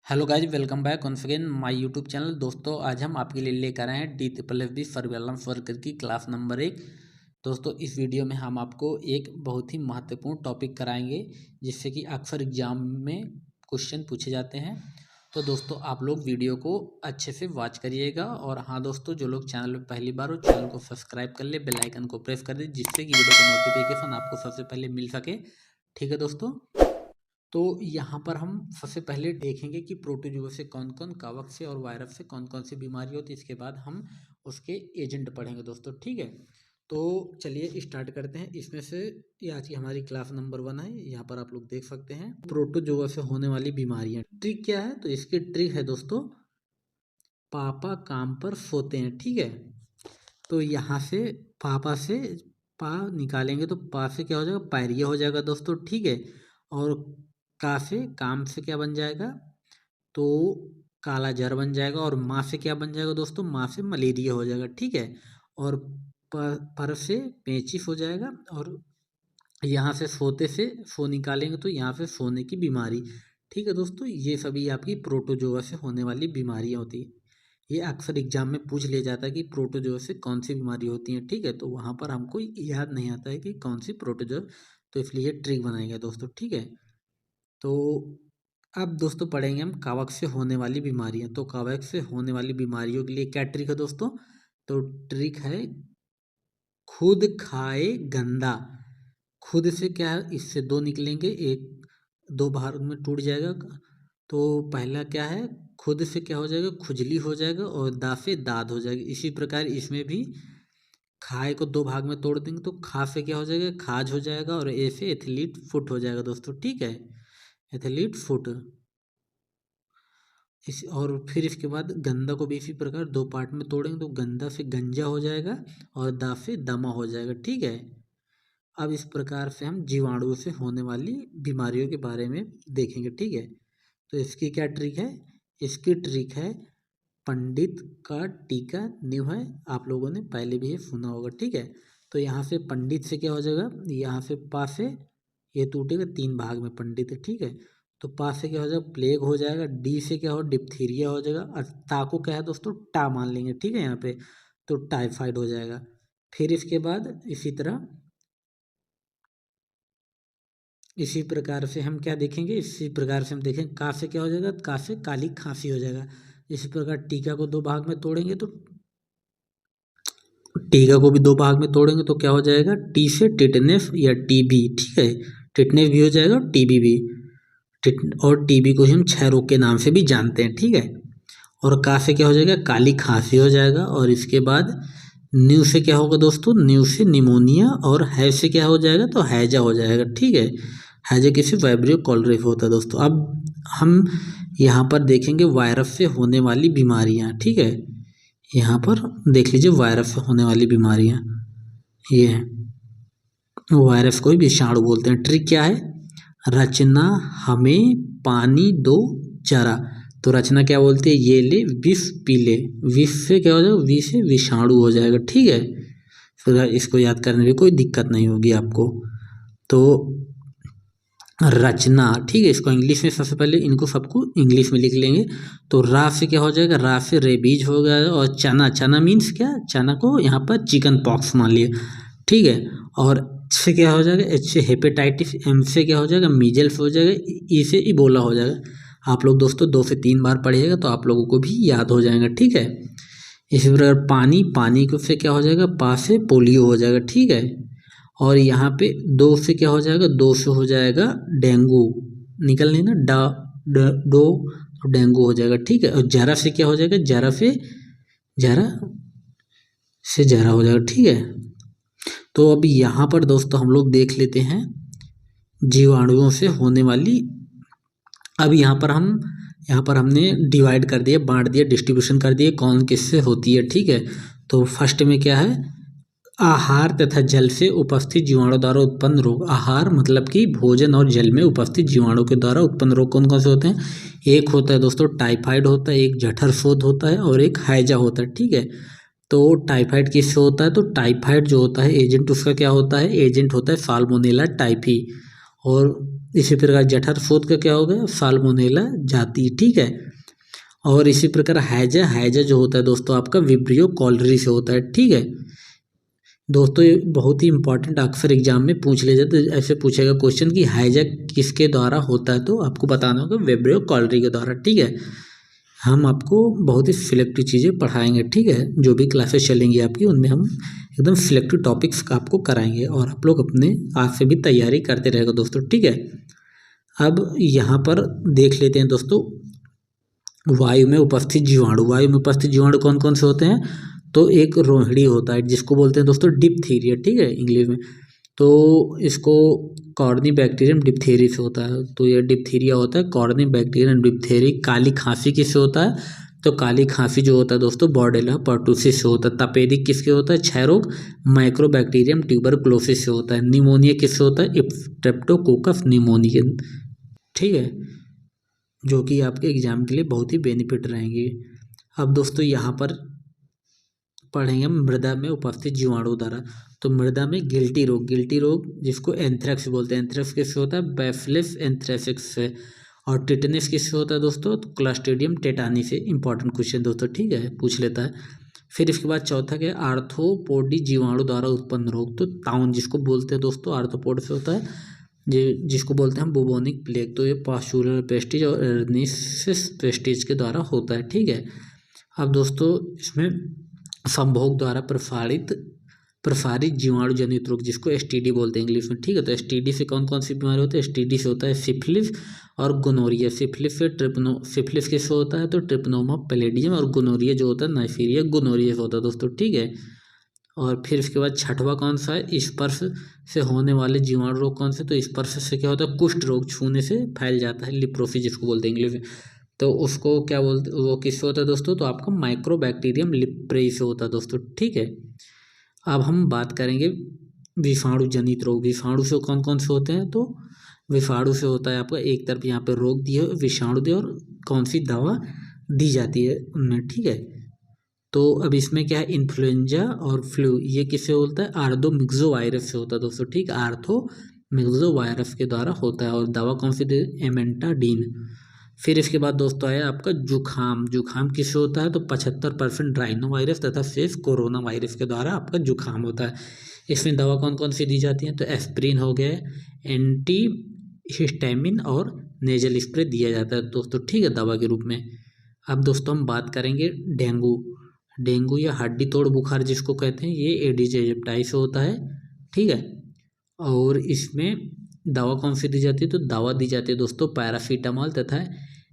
Hello guys, welcome back once again my YouTube channel. दोस्तों, आज हम आपके लिए लेकर आए हैं DSSB सर्वेलेंस वर्कर की क्लास नंबर 1। दोस्तों, इस वीडियो में हम आपको एक बहुत ही महत्वपूर्ण टॉपिक कराएंगे जिससे कि अक्सर एग्जाम में क्वेश्चन पूछे जाते हैं। तो दोस्तों, आप लोग वीडियो को अच्छे से वॉच करिएगा। और हाँ दोस्तों, जो लोग चैनल पर पहली बार हो, चैनल को सब्सक्राइब कर ले, बेल आइकन को प्रेस कर दे जिससे कि वीडियो का नोटिफिकेशन आपको सबसे पहले मिल सके। ठीक है दोस्तों, तो यहाँ पर हम सबसे पहले देखेंगे कि प्रोटोजोआ से कौन कौन, कवक से और वायरस से कौन कौन सी बीमारी होती है। इसके बाद हम उसके एजेंट पढ़ेंगे दोस्तों। ठीक है, तो चलिए स्टार्ट करते हैं। इसमें से ये आज की हमारी क्लास नंबर 1 है। यहाँ पर आप लोग देख सकते हैं प्रोटोजोआ से होने वाली बीमारियाँ। ट्रिक क्या है? तो इसकी ट्रिक है दोस्तों, पापा काम पर सोते हैं। ठीक है, तो यहाँ से पापा से पा निकालेंगे तो पा से क्या हो जाएगा? पायरिया हो जाएगा दोस्तों। ठीक है, और का से काम से क्या बन जाएगा? तो काला जर बन जाएगा। और माँ से क्या बन जाएगा दोस्तों? माँ से मलेरिया हो जाएगा। ठीक है, और पर से पेचिश हो जाएगा। और यहाँ से सोते से सो निकालेंगे तो यहाँ से सोने की बीमारी। ठीक है दोस्तों, ये सभी आपकी प्रोटोजोआ से होने वाली बीमारियाँ होती है। ये अक्सर एग्जाम में पूछ लिया जाता है कि प्रोटोजोआ से कौन सी बीमारी होती है। ठीक है, तो वहाँ पर हमको याद नहीं आता है कि कौन सी प्रोटोजोआ, तो इसलिए ट्रिक बनाई गई दोस्तों। ठीक है, तो अब दोस्तों पढ़ेंगे हम कवक से होने वाली बीमारियां। तो कवक से होने वाली बीमारियों के लिए क्या ट्रिक है दोस्तों? तो ट्रिक है खुद खाए गंदा। खुद से क्या है? इससे दो निकलेंगे, एक दो बाहर में टूट जाएगा। तो पहला क्या है? खुद से क्या हो जाएगा? खुजली हो जाएगा। और दा से दाद हो जाएगी। इसी प्रकार इसमें भी खाए को दो भाग में तोड़ देंगे तो खा से क्या हो जाएगा? खाज हो जाएगा। और ए से एथलीट फुट हो जाएगा दोस्तों। ठीक है, एथलीट फुट। इस और फिर इसके बाद गंदा को भी इसी प्रकार दो पार्ट में तोड़ेंगे तो गंदा से गंजा हो जाएगा और दा से दमा हो जाएगा। ठीक है, अब इस प्रकार से हम जीवाणुओं से होने वाली बीमारियों के बारे में देखेंगे। ठीक है, तो इसकी क्या ट्रिक है? इसकी ट्रिक है पंडित का टीका न्यू है। आप लोगों ने पहले भी ये सुना होगा। ठीक है, तो यहाँ से पंडित से क्या हो जाएगा? यहाँ से पा से ये टूटेगा, तीन भाग में पंडित है। ठीक है, तो पा से क्या हो जाएगा? प्लेग हो जाएगा। डी से क्या हो? डिप्थीरिया हो जाएगा। और ता को क्या है दोस्तों? टा मान लेंगे। ठीक है, यहाँ पे तो टाइफाइड हो जाएगा। फिर इसके बाद इसी प्रकार से हम क्या देखेंगे? इसी प्रकार से हम देखेंगे का से क्या हो जाएगा? का से काली खांसी हो जाएगा। इसी प्रकार टीका को दो भाग में तोड़ेंगे तो टीका को भी दो भाग में तोड़ेंगे तो क्या हो जाएगा? टी से टिटनेस या टीबी। ठीक है, टिटनेस भी हो जाएगा और टीबी भी। और टीबी को ही हम क्षय रोग के नाम से भी जानते हैं। ठीक है, और का से क्या हो जाएगा? काली खांसी हो जाएगा। और इसके बाद न्यू से क्या होगा दोस्तों? न्यू से निमोनिया। और है से क्या हो जाएगा? तो हैजा हो जाएगा। ठीक है, हैजा किसी वाइब्रियो कॉलरेफ होता है दोस्तों। अब हम यहाँ पर देखेंगे वायरस से होने वाली बीमारियाँ। ठीक है, यहाँ पर देख लीजिए वायरस से होने वाली बीमारियाँ ये है। वायरस को ही विषाणु बोलते हैं। ट्रिक क्या है? रचना हमें पानी दो जरा। तो रचना क्या बोलती है? ये ले विष पी ले। विष से क्या हो जाएगा? विष से विषाणु हो जाएगा। ठीक है, फिर इसको याद करने में कोई दिक्कत नहीं होगी आपको। तो रचना, ठीक है, इसको इंग्लिश में सबसे पहले इनको सबको इंग्लिश में लिख लेंगे। तो रा से क्या हो जाएगा? रा से रेबीज हो गया। और चना, चना मीन्स क्या? चना को यहाँ पर चिकन पॉक्स मान लिया। ठीक है, और से क्या हो जाएगा? एच से हेपेटाइटिस। एम से क्या हो जाएगा? मीजल्स हो जाएगा। ई से इबोला हो जाएगा। आप लोग दोस्तों 2 से 3 बार पढ़िएगा तो आप लोगों को भी याद हो जाएगा। ठीक है, इसी प्रकार पानी, पानी को से क्या हो जाएगा? पा से पोलियो हो जाएगा। ठीक है, और यहाँ पे दो से क्या हो जाएगा? दो से हो जाएगा डेंगू। निकल लेना दो तो डेंगू हो जाएगा। ठीक है, और जरा से क्या हो जाएगा? जरा से जरा हो जाएगा। ठीक है, तो अभी यहाँ पर दोस्तों हम लोग देख लेते हैं जीवाणुओं से होने वाली। अब यहाँ पर हमने डिवाइड कर दिया, बांट दिया, डिस्ट्रीब्यूशन कर दिया कौन किससे होती है। ठीक है, तो फर्स्ट में क्या है? आहार तथा जल से उपस्थित जीवाणु द्वारा उत्पन्न रोग। आहार मतलब कि भोजन और जल में उपस्थित जीवाणु के द्वारा उत्पन्न रोग कौन कौन से होते हैं? एक होता है दोस्तों टाइफाइड होता है, एक जठर शोथ होता है और एक हैजा होता है। ठीक है, तो टाइफाइड किससे होता है? तो टाइफाइड जो होता है एजेंट उसका क्या होता है? एजेंट होता है साल्मोनेला टाइफी। और इसी प्रकार जठरफोद का क्या हो गया, साल्मोनेला जाति, ठीक है। और इसी प्रकार हैजा जो होता है दोस्तों आपका विब्रियो कॉलरी से होता है, ठीक है। दोस्तों ये बहुत ही इंपॉर्टेंट अक्सर एग्जाम में पूछ ले जाते, ऐसे पूछेगा क्वेश्चन कि हैजा किसके द्वारा होता है, तो आपको बताना होगा विब्रियो कॉलरी के द्वारा, ठीक है। हम आपको बहुत ही सिलेक्टिव चीज़ें पढ़ाएंगे, ठीक है। जो भी क्लासेस चलेंगी आपकी उनमें हम एकदम सिलेक्टिव टॉपिक्स आपको कराएंगे और आप लोग अपने आज से भी तैयारी करते रहेगा दोस्तों, ठीक है। अब यहाँ पर देख लेते हैं दोस्तों वायु में उपस्थित जीवाणु। वायु में उपस्थित जीवाणु कौन कौन से होते हैं, तो एक रोहिणी होता है जिसको बोलते हैं दोस्तों डिप्थीरिया, ठीक है, इंग्लिश में। तो इसको कॉर्नी बैक्टीरियम डिप्थेरी से होता है, तो ये डिप्थीरिया होता है, कॉर्नी बैक्टीरियम डिप्थेरी। काली खांसी किससे होता है, तो काली खांसी जो होता है दोस्तों बॉर्डेला पर्टुसिस से होता है। तपेदिक किसके होता है, क्षय रोग माइक्रोबैक्टीरियम ट्यूबरक्लोसिस से होता है। निमोनिया किससे होता है, स्ट्रेप्टोकोकस निमोनिया, ठीक है, जो कि आपके एग्जाम के लिए बहुत ही बेनिफिट रहेंगे। अब दोस्तों यहाँ पर पढ़ेंगे मृदा में उपस्थित जीवाणु द्वारा। तो मृदा में गिल्टी रोग जिसको एंथ्रेक्स बोलते हैं, एंथ्रेक्स किससे होता है, बैसिलस एंथ्रेसिस से। और टिटनेस किससे होता है दोस्तों, तो क्लस्ट्रीडियम टेटानी से। इंपॉर्टेंट क्वेश्चन दोस्तों, ठीक है, पूछ लेता है। फिर इसके बाद चौथा क्या, आर्थ्रोपोडी जीवाणु द्वारा उत्पन्न रोग। तो ताउन जिसको बोलते हैं दोस्तों आर्थ्रोपोड से होता है, जिसको बोलते हैं हम बुबोनिक प्लेग। तो ये पास्चुलर पेस्टिज और एर्निसिस पेस्टिज के द्वारा होता है, ठीक है। अब दोस्तों इसमें संभोग द्वारा प्रसारित जीवाणु जनित रोग जिसको एसटीडी बोलते हैं इंग्लिश में, ठीक है। तो एसटीडी से कौन कौन सी बीमारी होती है, एसटीडी से होता है सिफिलिस और गोनोरिया। सिफिलिस किससे होता है, तो ट्रिपनोमा पैलेडियम। और गोनोरिया जो होता है नाइफीरिया गोनोरिया से होता है दोस्तों, ठीक है। और फिर इसके बाद छठवां कौन सा है, स्पर्श से होने वाले जीवाणु रोग कौन से, तो स्पर्श से क्या होता है, कुष्ठ रोग, छूने से फैल जाता है, लिप्रोसी जिसको बोलते हैं इंग्लिश में। तो उसको क्या बोलते, वो किससे होता है दोस्तों, तो आपका माइक्रोबैक्टीरियम लिप्रेई से होता है दोस्तों, ठीक है। अब हम बात करेंगे विषाणु जनित रोग। विषाणु से कौन कौन से होते हैं, तो विषाणु से होता है आपका एक तरफ यहाँ पे रोग दिए विषाणु दिए और कौन सी दवा दी जाती है उनमें, ठीक है। तो अब इसमें क्या है, इन्फ्लुएंजा और फ्लू, ये किससे होता है, आर्थो मिक्सो वायरस से होता है दोस्तों, ठीक, आर्थो मिक्सो वायरस के द्वारा होता है। और दवा कौन सी दे, एमेंटाडीन। फिर इसके बाद दोस्तों आया आपका जुखाम किससे होता है, तो 75% राइनो वायरस तथा शेष कोरोना वायरस के द्वारा आपका जुखाम होता है। इसमें दवा कौन कौन सी दी जाती है, तो एस्प्रिन हो गया, एंटी हिस्टामिन और नेजल स्प्रे दिया जाता है दोस्तों, ठीक है, दवा के रूप में। अब दोस्तों हम बात करेंगे डेंगू या हड्डी तोड़ बुखार जिसको कहते हैं, ये एडिस एजिप्टाई से होता है, ठीक है। और इसमें दवा कौन सी दी जाती है, तो दवा दी जाती है दोस्तों पैरासीटामॉल तथा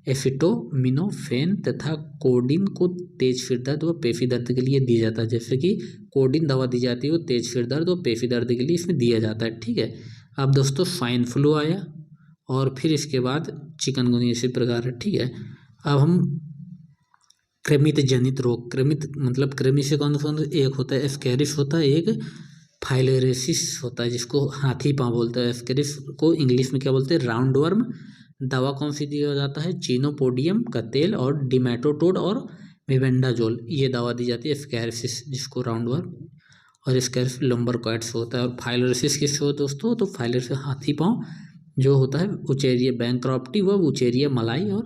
एसिटोमिनोफेन तथा कोडिन को तेज सिर दर्द व पेफी दर्द के लिए दिया जाता है। जैसे कि कोडिन दवा दी जाती है वो तेज सिर दर्द और पेफी दर्द के लिए इसमें दिया जाता है, ठीक है। अब दोस्तों स्वाइन फ्लू आया और फिर इसके बाद चिकनगुनिया इसी प्रकार है, ठीक है। अब हम कृमित जनित रोग, कृमित मतलब कृमि से कौन कौन, एक होता है एस्केरिस होता है, एक फाइलेरिसिस होता है जिसको हाथी पाँव बोलता है। एस्केरिस को इंग्लिश में क्या बोलते हैं, राउंड वर्म। दवा कौन सी दिया जाता है, चीनोपोडियम का तेल और डिमेटोटोड और मेबेंडाजोल, ये दवा दी जाती है एस्केरिसिस जिसको राउंड वर्म। और स्कैरिस लंबरकॉइड्स होता है। और फाइलेरिसिस किससे होता है दोस्तों, तो फाइलेरिसिस हाथी पाँव जो होता है उचेरिया बैंक्रॉप्टी व उचेरिया मलाई और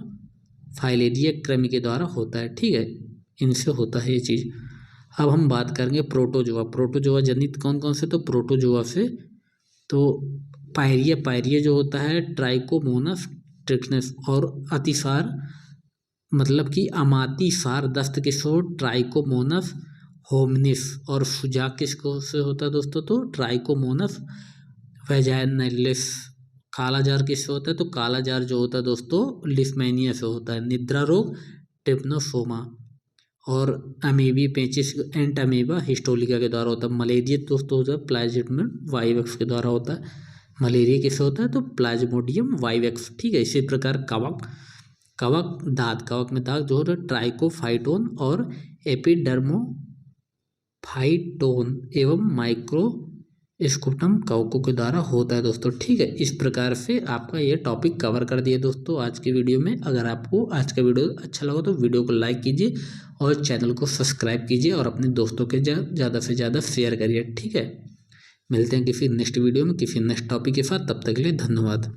फाइलेरिया कृमि के द्वारा होता है, ठीक है, इनसे होता है ये चीज़। अब हम बात करेंगे प्रोटोजोआ जनित कौन कौन से, तो प्रोटोजोआ से तो पायरिया जो होता है ट्राइकोमोनस ट्रिक्सनेस और अतिसार मतलब कि अमातिसार दस्त किसको, ट्राइकोमोनस होमनिस। और सुजाक किसको से होता है दोस्तों, तो ट्राइकोमोनस वेजाइनलिस। काला जार किससे होता है, तो काला जार जो होता है दोस्तों लिस्मेनिया से होता है। निद्रा रोग ट्रिप्नोसोमा। और अमीबी पेचिस एंट अमीबा हिस्टोलिका के द्वारा होता है। मलेरिया दोस्तों होता है प्लाज्मोडियम वाइवेक्स के द्वारा होता है। मलेरिया किससे होता है, तो प्लाज्मोडियम वाइवेक्स, ठीक है। इसी प्रकार कवक में दाग जो होता है ट्राइकोफाइटोन और एपिडर्मोफाइटोन एवं माइक्रोस्कुटम कवकों के द्वारा होता है दोस्तों, ठीक है। इस प्रकार से आपका ये टॉपिक कवर कर दिया दोस्तों आज की वीडियो में। अगर आपको आज का वीडियो अच्छा लगा तो वीडियो को लाइक कीजिए और चैनल को सब्सक्राइब कीजिए और अपने दोस्तों के ज़्यादा से ज़्यादा शेयर करिए, ठीक है। मिलते हैं किसी नेक्स्ट वीडियो में किसी नेक्स्ट टॉपिक के साथ। तब तक के लिए धन्यवाद।